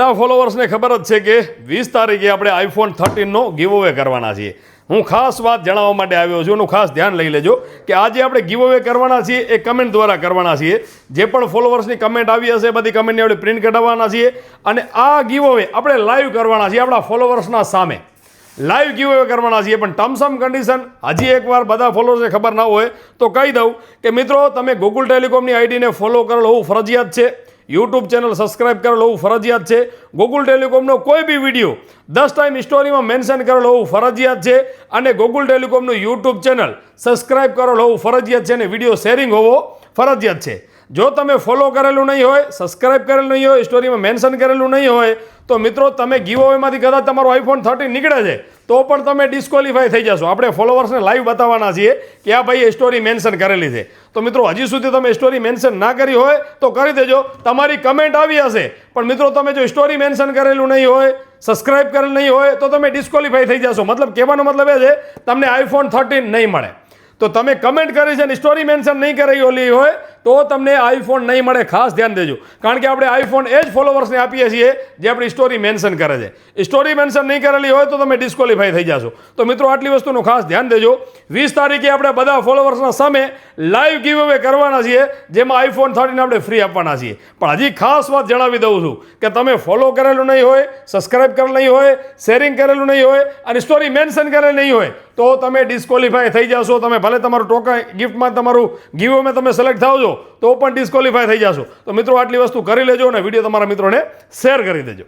ફોલોવર્સને ખબર જ છે કે 20 તારીખે આપણે આઈફોન 13નો ગીવ અવે કરવાના છીએ. હું ખાસ વાત જણાવવા માટે આવ્યો છું, એનું ખાસ ધ્યાન લઈ લેજો કે આજે આપણે ગીવ અવે કરવાના છીએ એ કમેન્ટ દ્વારા કરવાના છીએ. જે પણ ફોલોવર્સની કમેન્ટ આવી હશે બધી કમેન્ટની આપણે પ્રિન્ટ કઢાવવાના છીએ અને આ ગીવ અવે આપણે લાઈવ કરવાના છીએ આપણા ફોલોવર્સના સામે. લાઈવ ગીવ અવે કરવાના છીએ, પણ ટર્મ્સ એન્ડ કન્ડિશન હજી એકવાર બધા ફોલોવર્સને ખબર ના હોય તો કહી દઉં કે મિત્રો તમે ગૂગલ ટેલિકોમની આઈડીને ફોલો કરેલ હોવું ફરજિયાત છે. યુટ્યુબ ચેનલ સબસ્ક્રાઇબ કરેલ હોવું ફરજિયાત છે. ગૂગલ ટેલિકોમનો કોઈ બી વિડીયો 10 ટાઈમ સ્ટોરીમાં મેન્શન કરેલ હોવું ફરજિયાત છે અને ગૂગલ ટેલિકોમનું યુટ્યુબ ચેનલ સબસ્ક્રાઇબ કરેલ હોવું ફરજિયાત છે અને વિડીયો શેરિંગ હોવો ફરજિયાત છે. જો તમે ફોલો કરેલું નહીં હોય, સબસ્ક્રાઇબ કરેલું નહીં હોય, સ્ટોરીમાં મેન્શન કરેલું નહીં હોય તો મિત્રો તમે ગીવ અવેમાંથી કદાચ તમારો આઈફોન 13 નીકળે છે તો પણ તમે ડિસ્ક્વોલિફાય થઈ જશો. આપણે ફોલોવર્સને લાઈવ બતાવવાના છીએ કે આ ભાઈએ સ્ટોરી મેન્શન કરેલી છે. તો મિત્રો હજી સુધી તમે સ્ટોરી મેન્શન ના કરી હોય તો કરી દેજો. તમારી કમેન્ટ આવી હશે પણ મિત્રો તમે જો સ્ટોરી મેન્શન કરેલું નહીં હોય, સબસ્ક્રાઇબ કરેલું નહીં હોય તો તમે ડિસ્ક્વોલિફાય થઈ જશો. મતલબ કહેવાનો મતલબ એ છે તમને આઈફોન 13 નહીં મળે. તો તમે કમેન્ટ કરી છે અને સ્ટોરી મેન્શન નહીં કરેલી હોય તો તમને આઈફોન નહીં મળે. ખાસ ધ્યાન દેજો, કારણ કે આપણે આઈફોન એ જ ફોલોવર્સને આપીએ છીએ જે આપણી સ્ટોરી મેન્શન કરે છે. સ્ટોરી મેન્શન નહીં કરેલી હોય તો તમે ડિસ્ક્વોલિફાય થઈ જશો. તો મિત્રો આટલી વસ્તુનું ખાસ ધ્યાન દેજો. 20 તારીખે આપણે બધા ફોલોવર્સના સામે લાઈવ ગીવ અવે કરવાના છીએ, જેમાં આઈફોન 13 આપણે ફ્રી આપવાના છીએ. પણ હજી ખાસ વાત જણાવી દઉં છું કે તમે ફોલો કરેલું નહીં હોય, સબસ્ક્રાઇબ કરેલું નહીં હોય, શેરિંગ કરેલું નહીં હોય અને સ્ટોરી મેન્શન કરેલી નહીં હોય તો તમે ડિસ્ક્વોલિફાય થઈ જશો. તમે ભલે તમારું ટોકન ગિફ્ટમાં તમારું ગીવ અવે તમે સિલેક્ટ થાવ છો તો પણ ડિસ્ક્વોલિફાય થઈ જશો. તો મિત્રો આટલી વસ્તુ કરી લેજો અને વિડીયો તમારા મિત્રોને શેર કરી દેજો.